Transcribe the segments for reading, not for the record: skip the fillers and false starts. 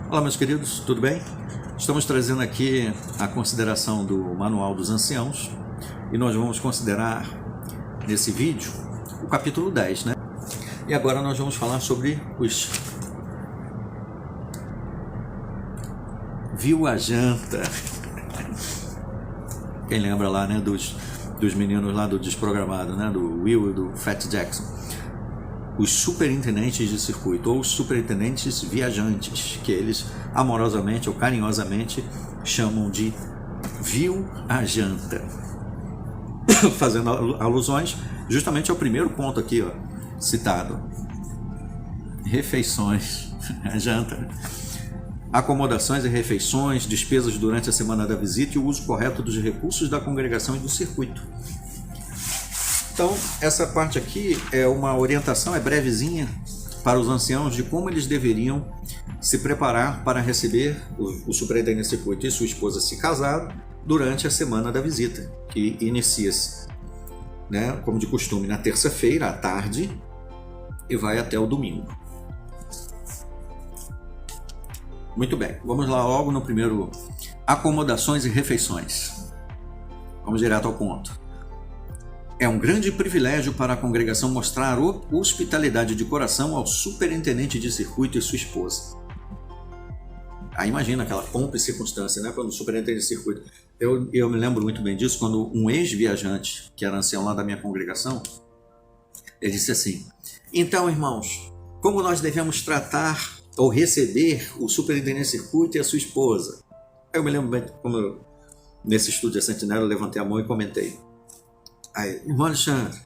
Olá, meus queridos, tudo bem? Estamos trazendo aqui a consideração do Manual dos Anciãos e nós vamos considerar nesse vídeo o capítulo 10, né? E agora nós vamos falar sobre os... Viu a janta? Quem lembra lá, né, dos meninos lá do Desprogramado, né, do Will e do Fat Jackson. Os superintendentes de circuito, ou os superintendentes viajantes, que eles amorosamente ou carinhosamente chamam de viu a janta, fazendo alusões justamente ao primeiro ponto aqui, ó, citado: refeições, a janta, acomodações e refeições, despesas durante a semana da visita e o uso correto dos recursos da congregação e do circuito. Então, essa parte aqui é uma orientação, é brevezinha, para os anciãos de como eles deveriam se preparar para receber o superintendente de circuito e sua esposa se casar durante a semana da visita, que inicia-se, né, como de costume, na terça-feira à tarde e vai até o domingo. Muito bem, vamos lá logo no primeiro: acomodações e refeições. Vamos direto ao ponto. É um grande privilégio para a congregação mostrar hospitalidade de coração ao superintendente de circuito e sua esposa. Aí imagina aquela pompa e circunstância, né? Quando o superintendente de circuito... Eu me lembro muito bem disso, quando um ex-viajante, que era ancião lá da minha congregação, ele disse assim: então, irmãos, como nós devemos tratar ou receber o superintendente de circuito e a sua esposa? Eu me lembro bem, como nesse estudo de Sentinela, eu levantei a mão e comentei. Aí, irmão Alexandre,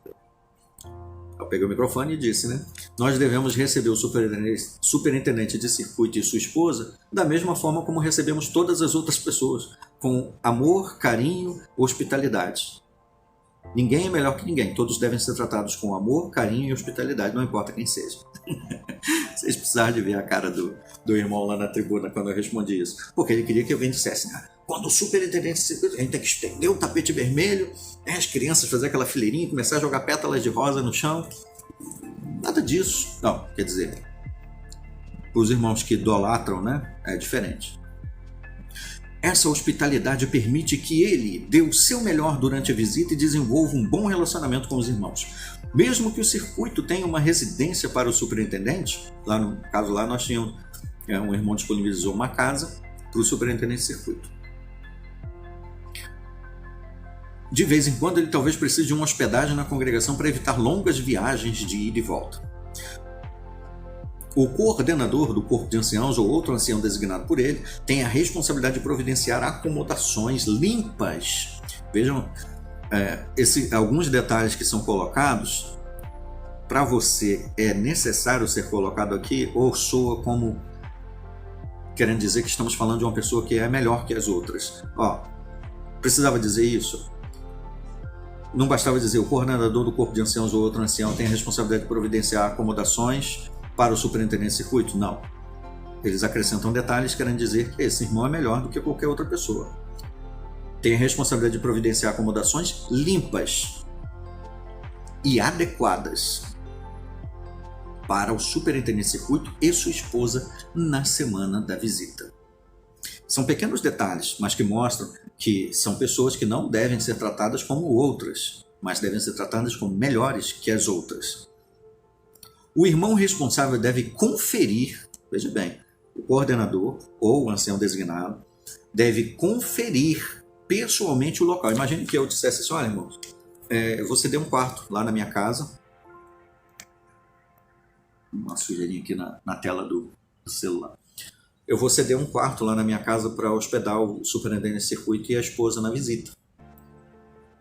eu peguei o microfone e disse, né? Nós devemos receber o superintendente de circuito e sua esposa da mesma forma como recebemos todas as outras pessoas, com amor, carinho, hospitalidade. Ninguém é melhor que ninguém, todos devem ser tratados com amor, carinho e hospitalidade, não importa quem seja. Vocês precisaram de ver a cara do irmão lá na tribuna quando eu respondi isso, porque ele queria que eu dissesse, quando o superintendente de circuito, a gente tem que estender o tapete vermelho, as crianças fazer aquela fileirinha, começar a jogar pétalas de rosa no chão. Nada disso. Não, quer dizer, para os irmãos que idolatram, né, é diferente. Essa hospitalidade permite que ele dê o seu melhor durante a visita e desenvolva um bom relacionamento com os irmãos. Mesmo que o circuito tenha uma residência para o superintendente, lá no caso lá nós tínhamos, um irmão disponibilizou uma casa para o superintendente de circuito. De vez em quando ele talvez precise de uma hospedagem na congregação para evitar longas viagens de ida e volta. O coordenador do corpo de anciãos ou outro ancião designado por ele tem a responsabilidade de providenciar acomodações limpas. Vejam, alguns detalhes que são colocados, para você é necessário ser colocado aqui ou soa como querendo dizer que estamos falando de uma pessoa que é melhor que as outras? Precisava dizer isso? Não bastava dizer o coordenador do corpo de anciãos ou outro ancião tem a responsabilidade de providenciar acomodações para o superintendente de circuito? Não. Eles acrescentam detalhes querendo dizer que esse irmão é melhor do que qualquer outra pessoa. Tem a responsabilidade de providenciar acomodações limpas e adequadas para o superintendente de circuito e sua esposa na semana da visita. São pequenos detalhes, mas que mostram que são pessoas que não devem ser tratadas como outras, mas devem ser tratadas como melhores que as outras. O irmão responsável deve conferir, veja bem, o coordenador ou o ancião designado deve conferir pessoalmente o local. Imagine que eu dissesse assim: olha, irmãos, eu vou ceder um quarto lá na minha casa. Uma sujeirinha aqui na tela do celular. Eu vou ceder um quarto lá na minha casa para hospedar o superintendente de circuito e a esposa na visita.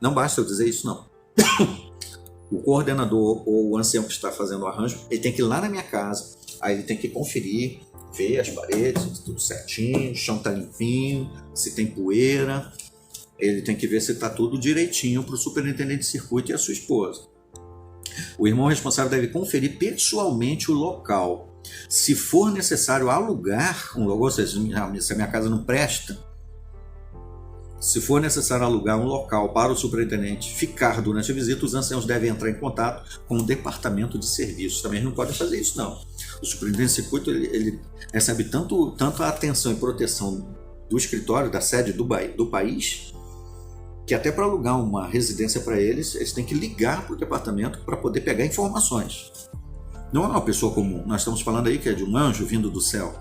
Não basta eu dizer isso, não. O coordenador ou o ancião que está fazendo o arranjo, ele tem que ir lá na minha casa, aí ele tem que conferir, ver as paredes, tudo certinho, o chão está limpinho, se tem poeira, ele tem que ver se está tudo direitinho para o superintendente de circuito e a sua esposa. O irmão responsável deve conferir pessoalmente o local. Se for necessário alugar um local, ou seja, se a minha casa não presta, Se for necessário alugar um local para o superintendente ficar durante a visita, os anciãos devem entrar em contato com o departamento de serviços. Também não pode fazer isso, não. O superintendente de circuito ele recebe tanto a atenção e proteção do escritório, da sede do país, que até para alugar uma residência para eles têm que ligar para o departamento para poder pegar informações. Não é uma pessoa comum. Nós estamos falando aí que é de um anjo vindo do céu.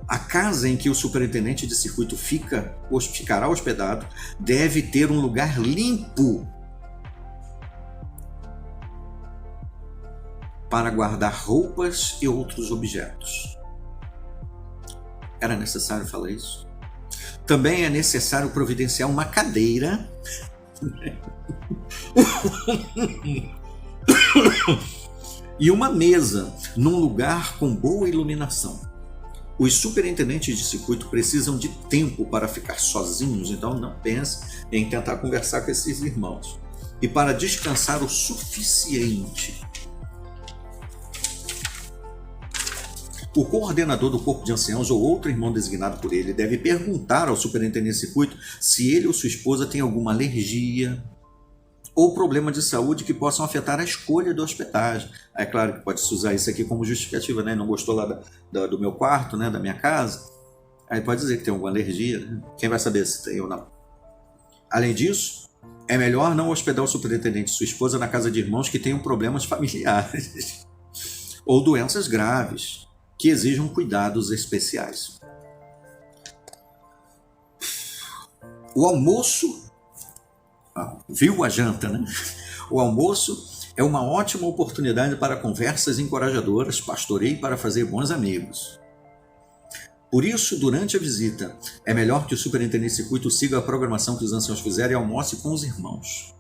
A casa em que o superintendente de circuito ficará hospedado deve ter um lugar limpo para guardar roupas e outros objetos. Era necessário falar isso? Também é necessário providenciar uma cadeira e uma mesa num lugar com boa iluminação. Os superintendentes de circuito precisam de tempo para ficar sozinhos, então não pense em tentar conversar com esses irmãos. E para descansar o suficiente. O coordenador do corpo de anciãos ou outro irmão designado por ele deve perguntar ao superintendente de circuito se ele ou sua esposa tem alguma alergia ou problema de saúde que possam afetar a escolha da hospedagem. É claro que pode-se usar isso aqui como justificativa, né? Não gostou lá do meu quarto, né? Da minha casa. Aí pode dizer que tem alguma alergia, né? Quem vai saber se tem ou não? Além disso, é melhor não hospedar o superintendente e sua esposa na casa de irmãos que tenham problemas familiares ou doenças graves que exijam cuidados especiais. O almoço... viu a janta, né? O almoço é uma ótima oportunidade para conversas encorajadoras, pastoreio para fazer bons amigos. Por isso, durante a visita, é melhor que o superintendente de circuito siga a programação que os anciãos fizerem e almoce com os irmãos.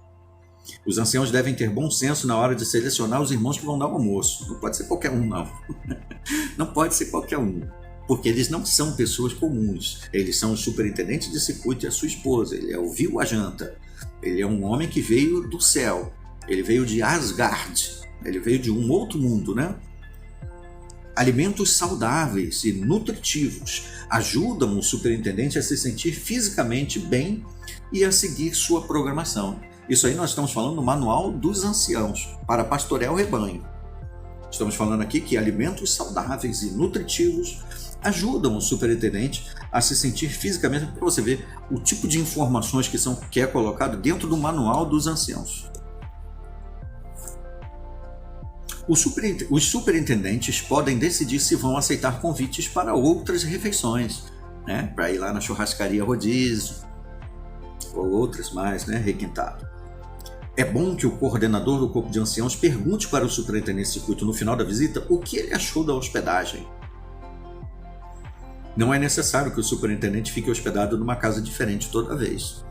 Os anciãos devem ter bom senso na hora de selecionar os irmãos que vão dar o almoço. Não pode ser qualquer um, não. Não pode ser qualquer um. Porque eles não são pessoas comuns. Eles são o superintendente de circuito e a sua esposa. Ele é o viu a janta. Ele é um homem que veio do céu. Ele veio de Asgard. Ele veio de um outro mundo, né? Alimentos saudáveis e nutritivos ajudam o superintendente a se sentir fisicamente bem e a seguir sua programação. Isso aí nós estamos falando no Manual dos Anciãos, para pastorear o rebanho. Estamos falando aqui que alimentos saudáveis e nutritivos ajudam o superintendente a se sentir fisicamente, para você ver o tipo de informações que é colocado dentro do Manual dos Anciãos. Os superintendentes podem decidir se vão aceitar convites para outras refeições, né? Para ir lá na churrascaria rodízio, ou outras mais, né? Requintado. É bom que o coordenador do corpo de anciãos pergunte para o superintendente de circuito no final da visita o que ele achou da hospedagem. Não é necessário que o superintendente fique hospedado numa casa diferente toda vez.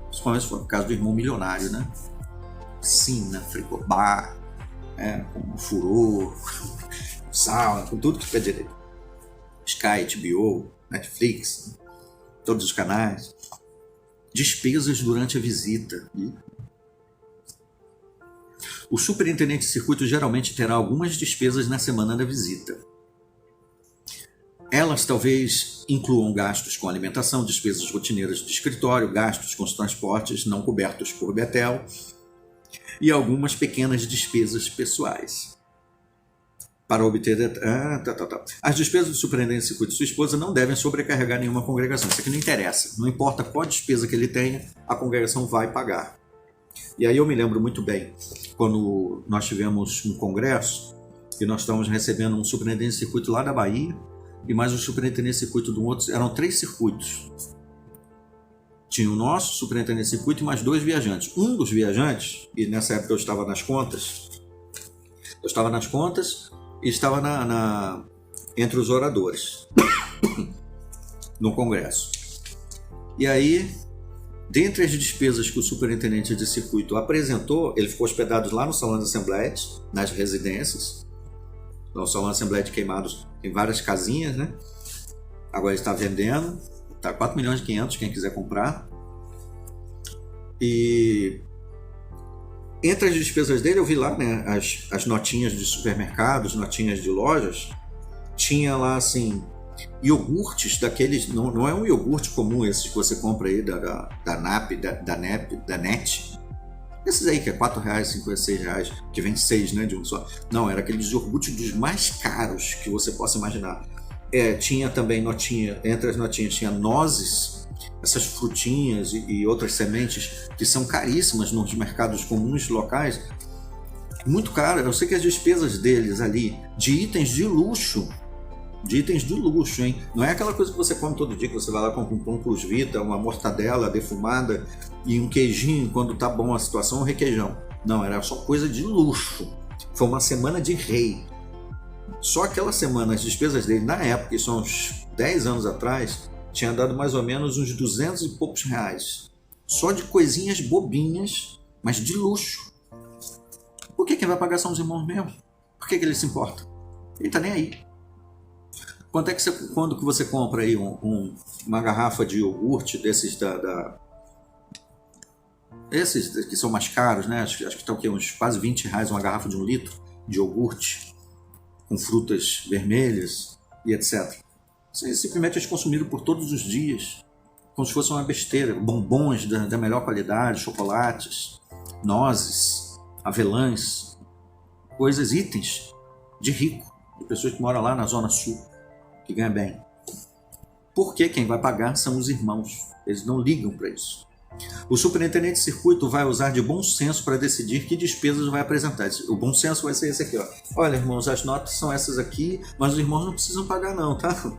Principalmente se for o caso do irmão milionário, né? Piscina, frigobar, com furor, sala, com tudo que tiver direito. Sky, HBO, Netflix, todos os canais. Despesas durante a visita. O superintendente de circuito geralmente terá algumas despesas na semana da visita. Elas talvez incluam gastos com alimentação, despesas rotineiras de escritório, gastos com os transportes não cobertos por Betel e algumas pequenas despesas pessoais. Para obter... As despesas do superintendente de circuito e sua esposa não devem sobrecarregar nenhuma congregação. Isso aqui não interessa. Não importa qual despesa que ele tenha, a congregação vai pagar. E aí eu me lembro muito bem, quando nós tivemos um congresso e nós estávamos recebendo um superintendente de circuito lá da Bahia e mais um superintendente de circuito do outro. Eram 3 circuitos. Tinha o nosso superintendente de circuito e mais 2 viajantes. Um dos viajantes, e nessa época eu estava nas contas e estava entre os oradores no congresso. E aí, dentre as despesas que o superintendente de circuito apresentou, ele ficou hospedado lá no Salão das Assembleias, nas residências. No Salão da Assembleia de Queimados tem várias casinhas, né? Agora ele está vendendo, está 4 milhões e 500 quem quiser comprar. E entre as despesas dele eu vi lá, né, as notinhas de supermercados, notinhas de lojas. Tinha lá assim iogurtes daqueles, não é um iogurte comum esses que você compra aí da NAP, da NET. Esses aí que é R$4, R$5, R$6, que vem 6, né, de um só. Não, era aqueles iogurtes dos mais caros que você possa imaginar. Tinha também notinha, entre as notinhas tinha nozes, essas frutinhas e outras sementes que são caríssimas nos mercados comuns locais. Muito caro. Eu sei que as despesas deles ali, de itens de luxo, hein? Não é aquela coisa que você come todo dia, que você vai lá comprar um pão plus vita, uma mortadela defumada e um queijinho, quando tá bom a situação, um requeijão. Não, era só coisa de luxo. Foi uma semana de rei. Só aquela semana, as despesas dele, na época, isso há uns 10 anos atrás, tinha dado mais ou menos uns 200 e poucos reais. Só de coisinhas bobinhas, mas de luxo. Por que quem vai pagar são os irmãos mesmo? Por que ele se importa? Ele tá nem aí. Quando que você compra aí uma garrafa de iogurte desses esses que são mais caros, né? Acho que estão aqui uns quase R$20 uma garrafa de 1 litro de iogurte com frutas vermelhas e etc. Isso simplesmente é consumido por todos os dias, como se fosse uma besteira. Bombons da melhor qualidade, chocolates, nozes, avelãs, coisas, itens de rico, de pessoas que moram lá na Zona Sul, que ganha bem. Porque quem vai pagar são os irmãos. Eles não ligam para isso. O superintendente de circuito vai usar de bom senso para decidir que despesas vai apresentar. O bom senso vai ser esse aqui, ó. Olha, irmãos, as notas são essas aqui, mas os irmãos não precisam pagar não, tá?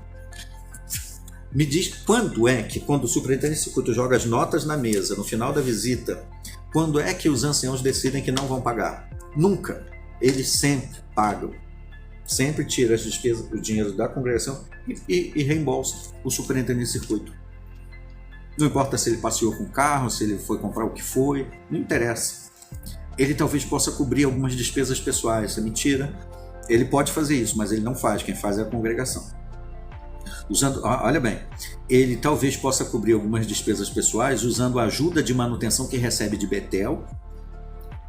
Me diz quando o superintendente de circuito joga as notas na mesa, no final da visita, quando é que os anciãos decidem que não vão pagar? Nunca. Eles sempre pagam. Sempre tira as despesas, o dinheiro da congregação e reembolsa o superintendente de circuito. Não importa se ele passeou com o carro, se ele foi comprar o que foi, não interessa. Ele talvez possa cobrir algumas despesas pessoais, isso é mentira. Ele pode fazer isso, mas ele não faz, quem faz é a congregação. Olha bem, ele talvez possa cobrir algumas despesas pessoais usando a ajuda de manutenção que recebe de Betel,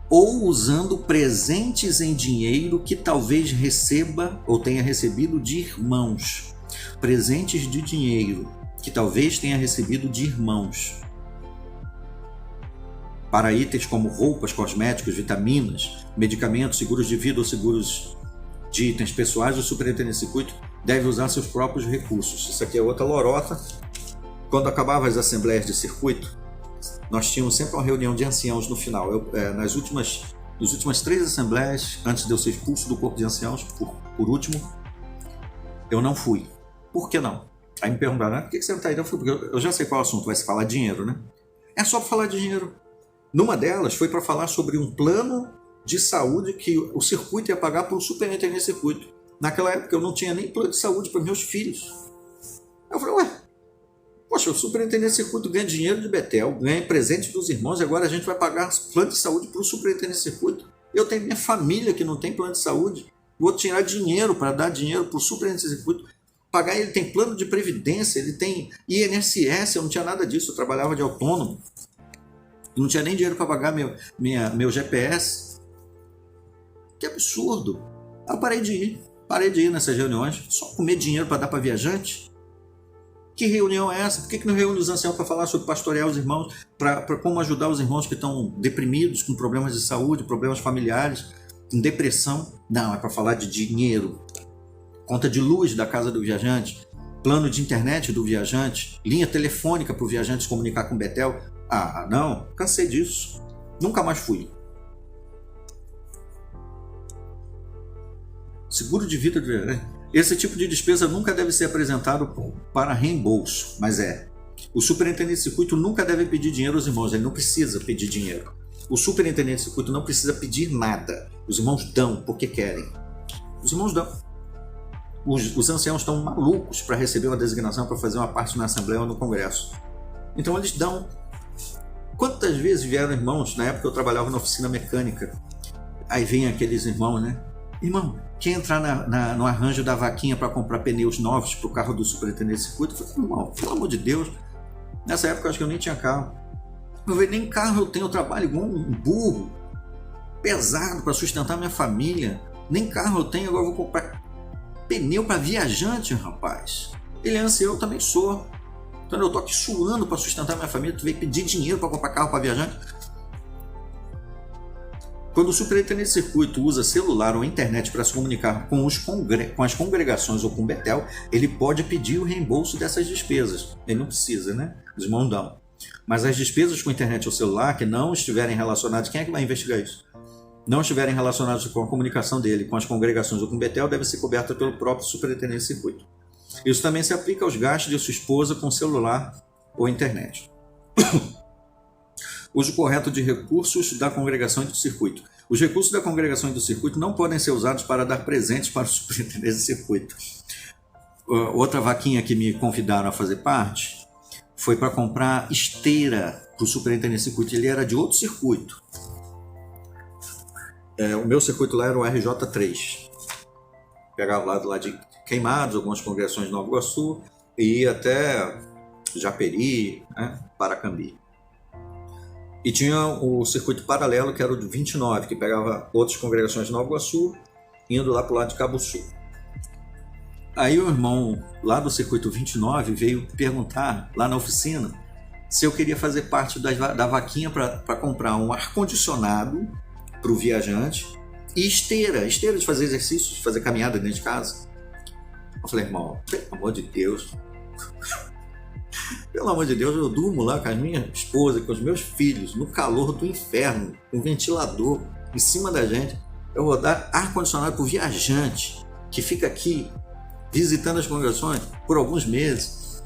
ou usando presentes em dinheiro que talvez receba ou tenha recebido de irmãos. Presentes de dinheiro que talvez tenha recebido de irmãos. Para itens como roupas, cosméticos, vitaminas, medicamentos, seguros de vida ou seguros de itens pessoais, o superintendente de circuito deve usar seus próprios recursos. Isso aqui é outra lorota. Quando acabavam as assembleias de circuito, nós tínhamos sempre uma reunião de anciãos no final. Nas últimas 3 assembleias, antes de eu ser expulso do corpo de anciãos, por último, eu não fui. Por que não? Aí me perguntaram, por que você não está aí? Porque eu já sei qual é o assunto, vai se falar de dinheiro, né? É só para falar de dinheiro. Numa delas foi para falar sobre um plano de saúde que o circuito ia pagar para o superintendente de circuito. Naquela época eu não tinha nem plano de saúde para meus filhos. Eu falei, poxa, o superintendente de circuito ganha dinheiro de Betel, ganha presente dos irmãos e agora a gente vai pagar plano de saúde para o superintendente de circuito. Eu tenho minha família que não tem plano de saúde. Vou tirar dinheiro para dar dinheiro para o superintendente de circuito. Pagar, ele tem plano de previdência, ele tem INSS, eu não tinha nada disso, eu trabalhava de autônomo. Não tinha nem dinheiro para pagar meu GPS. Que absurdo. Eu parei de ir nessas reuniões, só comer dinheiro para dar para viajante. Que reunião é essa? Por que não reúne os anciãos para falar sobre pastorear os irmãos, para como ajudar os irmãos que estão deprimidos, com problemas de saúde, problemas familiares, com depressão? Não, é para falar de dinheiro. Conta de luz da casa do viajante, plano de internet do viajante, linha telefônica para o viajante se comunicar com Betel. Ah, não, cansei disso. Nunca mais fui. Seguro de vida do viajante. Esse tipo de despesa nunca deve ser apresentado para reembolso, mas o superintendente de circuito nunca deve pedir dinheiro aos irmãos, ele não precisa pedir dinheiro. O superintendente de circuito não precisa pedir nada. Os irmãos dão porque querem. Os irmãos dão. Os anciãos estão malucos para receber uma designação para fazer uma parte na Assembleia ou no Congresso. Então eles dão. Quantas vezes vieram irmãos, na época eu trabalhava na oficina mecânica, aí vem aqueles irmãos, né? Irmão, quer entrar no arranjo da vaquinha para comprar pneus novos para o carro do superintendente de circuito? Eu falei, irmão, pelo amor de Deus, nessa época eu acho que eu nem tinha carro. Eu falei, nem carro eu tenho, eu trabalho igual um burro, pesado para sustentar minha família. Nem carro eu tenho, agora eu vou comprar pneu para viajante, rapaz. Ele é ancião, eu também sou. Então eu tô aqui suando para sustentar minha família, tu veio pedir dinheiro para comprar carro para viajante. Quando o superintendente de circuito usa celular ou internet para se comunicar com as congregações ou com o Betel, ele pode pedir o reembolso dessas despesas. Ele não precisa, né? Os irmãos dão. Mas as despesas com internet ou celular que não estiverem relacionadas, quem é que vai investigar isso? Não estiverem relacionadas com a comunicação dele com as congregações ou com o Betel, devem ser cobertas pelo próprio superintendente de circuito. Isso também se aplica aos gastos de sua esposa com celular ou internet. Uso correto de recursos da congregação e do circuito. Os recursos da congregação e do circuito não podem ser usados para dar presentes para o superintendente de circuito. Outra vaquinha que me convidaram a fazer parte foi para comprar esteira para o superintendente de circuito. Ele era de outro circuito. O meu circuito lá era o RJ3. Pegava lá de Queimados, algumas congregações de Nova Iguaçu, e ia até Japeri, né, Paracambi. E tinha o circuito paralelo, que era o de 29, que pegava outras congregações de Nova Iguaçu, indo lá para o lado de Cabo Sul. Aí o irmão lá do circuito 29 veio perguntar lá na oficina se eu queria fazer parte da vaquinha para comprar um ar-condicionado para o viajante e esteira de fazer exercícios, de fazer caminhada dentro de casa. Eu falei, irmão, pelo amor de Deus, eu durmo lá com a minha esposa, com os meus filhos, no calor do inferno, com um ventilador em cima da gente. Eu vou dar ar-condicionado para o viajante que fica aqui visitando as congregações por alguns meses,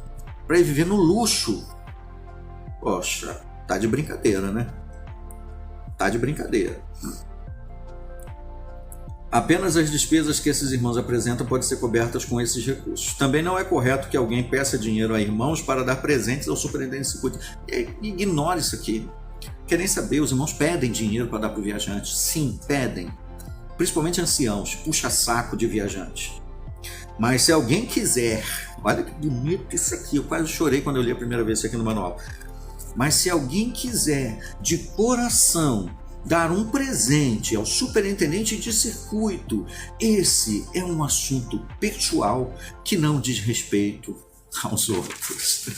para ele viver no luxo. Poxa, tá de brincadeira, né? Tá de brincadeira. Apenas as despesas que esses irmãos apresentam podem ser cobertas com esses recursos. Também não é correto que alguém peça dinheiro a irmãos para dar presentes ao superintendente de circuito. Ignore isso aqui. Querem saber, os irmãos pedem dinheiro para dar para o viajante. Sim, pedem. Principalmente anciãos, puxa-saco de viajante. Mas se alguém quiser, olha que bonito isso aqui, eu quase chorei quando eu li a primeira vez isso aqui no manual. Mas se alguém quiser, de coração, dar um presente ao superintendente de circuito, esse é um assunto pessoal que não diz respeito aos outros.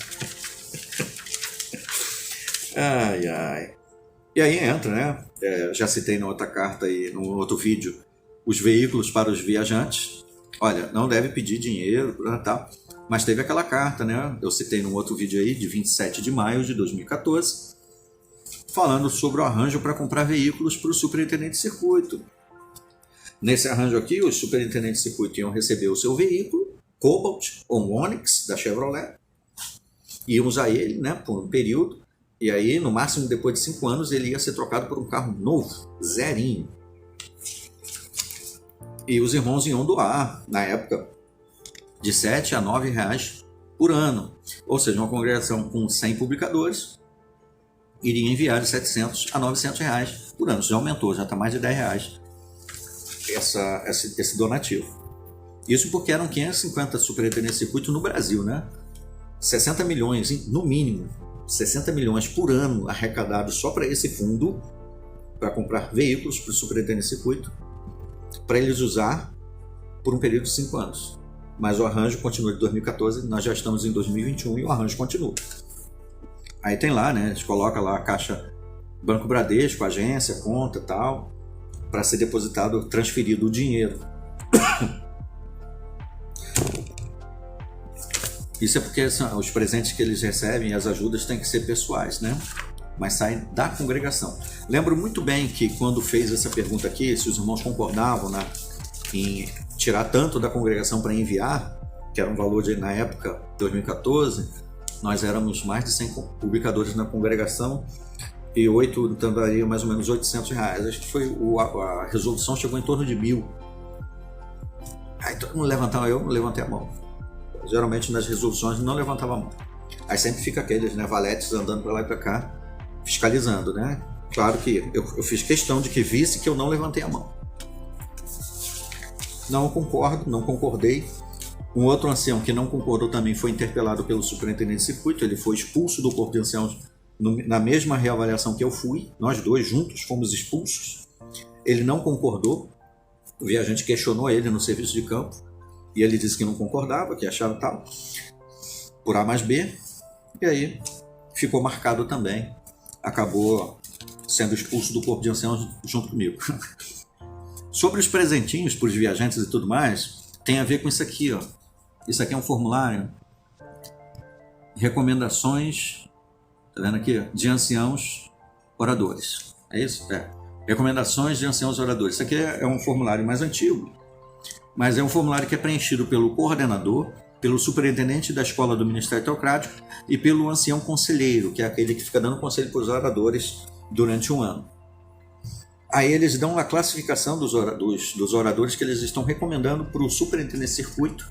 Ai, ai. E aí entra, né? Já citei na outra carta aí, no outro vídeo, os veículos para os viajantes. Olha, não deve pedir dinheiro, tal. Mas teve aquela carta, né? Eu citei num outro vídeo aí, de 27 de maio de 2014, falando sobre o arranjo para comprar veículos para o superintendente de circuito. Nesse arranjo aqui, os superintendentes de circuito iam receber o seu veículo, Cobalt ou Onix da Chevrolet, iam usar ele, né, por um período, e aí, no máximo, depois de 5 anos, ele ia ser trocado por um carro novo, zerinho. E os irmãos iam doar, na época, de 7 a 9 reais por ano. Ou seja, uma congregação com 100 publicadores iria enviar de 700 a 900 reais por ano. Isso já aumentou, já está mais de 10 reais esse donativo. Isso porque eram 550 superintendentes de circuito no Brasil, né? 60 milhões, no mínimo, 60 milhões por ano arrecadados só para esse fundo, para comprar veículos para o superintendente de circuito, para eles usar por um período de 5 anos. Mas o arranjo continua de 2014, nós já estamos em 2021 e o arranjo continua. Aí tem lá, né? A gente coloca lá a caixa Banco Bradesco, agência, conta e tal, para ser depositado, transferido o dinheiro. Isso é porque os presentes que eles recebem, as ajudas, têm que ser pessoais, né? Mas saem da congregação. Lembro muito bem que quando fez essa pergunta aqui, se os irmãos concordavam, né, em tirar tanto da congregação para enviar, que era um valor de, na época, 2014, nós éramos mais de 100 publicadores na congregação e 8, então daria mais ou menos 800 reais. Acho que foi a resolução chegou em torno de 1.000. Aí todo mundo levantava, eu não levantei a mão. Geralmente nas resoluções não levantava a mão. Aí sempre fica aqueles, né, valetes andando para lá e para cá, fiscalizando, né? Claro que eu fiz questão de que visse que eu não levantei a mão. Não concordo, não concordei. Um outro ancião que não concordou também foi interpelado pelo superintendente de circuito. Ele foi expulso do corpo de anciãos na mesma reavaliação que eu fui. Nós dois juntos fomos expulsos. Ele não concordou. O viajante questionou ele no serviço de campo E ele disse que não concordava, que achava tal, por A mais B, e aí ficou marcado também. Acabou sendo expulso do corpo de anciãos junto comigo. Sobre os presentinhos para os viajantes e tudo mais, tem a ver com isso aqui, ó. Isso aqui é um formulário. Recomendações, tá vendo aqui? De anciãos oradores. É isso? É. Recomendações de anciãos oradores. Isso aqui é um formulário mais antigo, mas é um formulário que é preenchido pelo coordenador, pelo superintendente da escola do Ministério Teocrático e pelo ancião conselheiro, que é aquele que fica dando conselho para os oradores durante um ano. Aí eles dão a classificação dos oradores que eles estão recomendando para o superintendente circuito,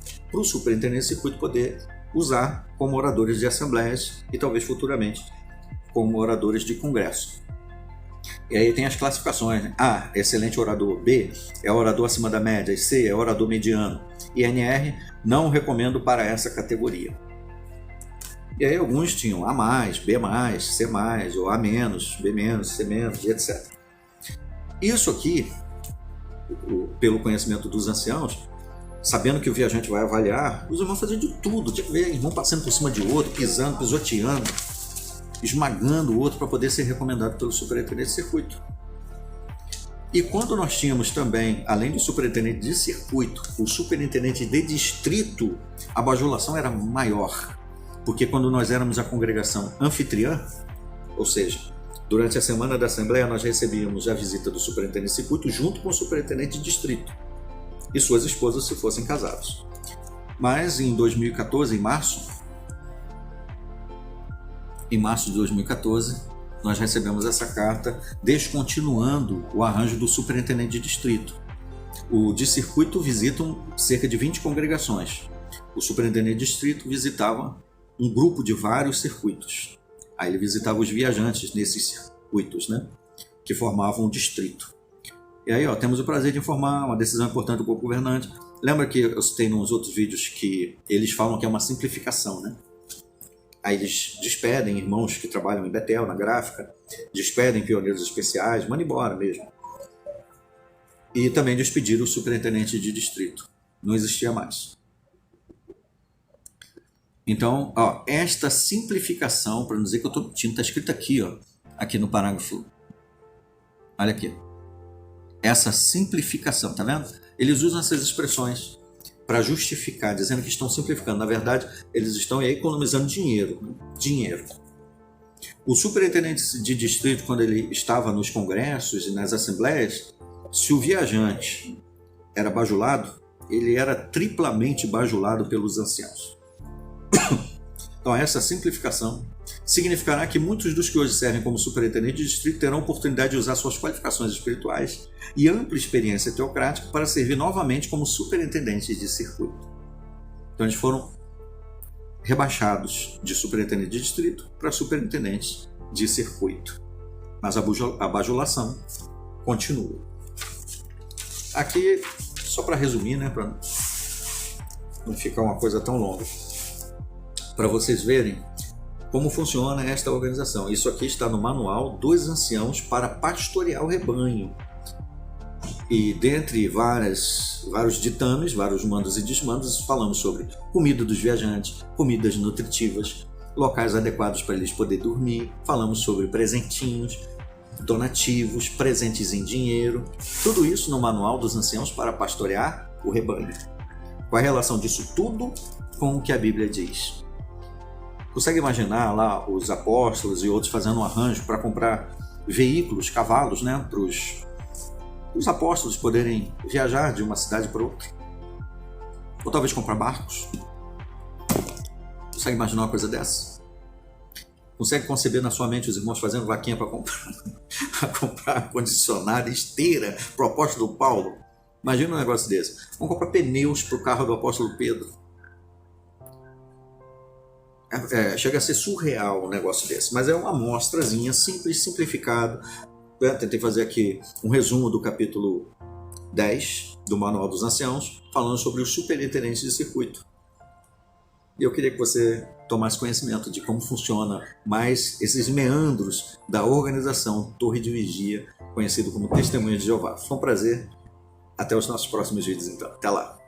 poder usar como oradores de assembleias e talvez futuramente como oradores de congresso. E aí tem as classificações, né? A, excelente orador. B, é orador acima da média. E C, é orador mediano. E NR, não recomendo para essa categoria. E aí alguns tinham A+, B+, C+, ou A-, B-, C-, etc. Isso aqui, pelo conhecimento dos anciãos, sabendo que o viajante vai avaliar, os irmãos faziam de tudo. Tinha que ver irmão passando por cima de outro, pisando, pisoteando, esmagando o outro para poder ser recomendado pelo superintendente de circuito. E quando nós tínhamos também, além do superintendente de circuito, o superintendente de distrito, a bajulação era maior, porque quando nós éramos a congregação anfitriã, ou seja, durante a semana da Assembleia nós recebíamos a visita do superintendente de circuito junto com o superintendente de distrito e suas esposas se fossem casados. Mas em 2014, em março de 2014, nós recebemos essa carta descontinuando o arranjo do superintendente de distrito. O de circuito visitam cerca de 20 congregações. O superintendente de distrito visitava um grupo de vários circuitos. Aí ele visitava os viajantes nesses circuitos, né, que formavam o distrito. E aí, temos o prazer de informar uma decisão importante do corpo governante. Lembra que eu citei nos outros vídeos que eles falam que é uma simplificação, né? Aí eles despedem irmãos que trabalham em Betel, na gráfica, despedem pioneiros especiais, mandam embora mesmo. E também despediram o superintendente de distrito. Não existia mais. Então, esta simplificação, para não dizer que eu estou mentindo, está escrito aqui, aqui no parágrafo. Olha aqui. Essa simplificação, tá vendo? Eles usam essas expressões para justificar, dizendo que estão simplificando. Na verdade, eles estão economizando dinheiro. Né? Dinheiro. O superintendente de distrito, quando ele estava nos congressos e nas assembleias, se o viajante era bajulado, ele era triplamente bajulado pelos anciãos. Então, essa simplificação significará que muitos dos que hoje servem como superintendente de distrito terão a oportunidade de usar suas qualificações espirituais e ampla experiência teocrática para servir novamente como superintendentes de circuito. Então, eles foram rebaixados de superintendente de distrito para superintendentes de circuito. Mas a bajulação continua. Aqui, só para resumir, né, para não ficar uma coisa tão longa, para vocês verem como funciona esta organização. Isso aqui está no manual dos anciãos para pastorear o rebanho. E dentre vários ditames, vários mandos e desmandos, falamos sobre comida dos viajantes, comidas nutritivas, locais adequados para eles poderem dormir, falamos sobre presentinhos, donativos, presentes em dinheiro, tudo isso no manual dos anciãos para pastorear o rebanho. Qual a relação disso tudo com o que a Bíblia diz? Consegue imaginar lá os apóstolos e outros fazendo um arranjo para comprar veículos, cavalos, né, para os apóstolos poderem viajar de uma cidade para outra? Ou talvez comprar barcos? Consegue imaginar uma coisa dessa? Consegue conceber na sua mente os irmãos fazendo vaquinha para comprar ar-condicionado, esteira, para o apóstolo Paulo? Imagina um negócio desse. Vamos comprar pneus para o carro do apóstolo Pedro. Chega a ser surreal um negócio desse, mas é uma amostrazinha simples, simplificado. Tentei fazer aqui um resumo do capítulo 10 do Manual dos Anciãos, falando sobre os superintendentes de circuito. E eu queria que você tomasse conhecimento de como funciona mais esses meandros da organização Torre de Vigia, conhecido como Testemunha de Jeová. Foi um prazer. Até os nossos próximos vídeos, então. Até lá.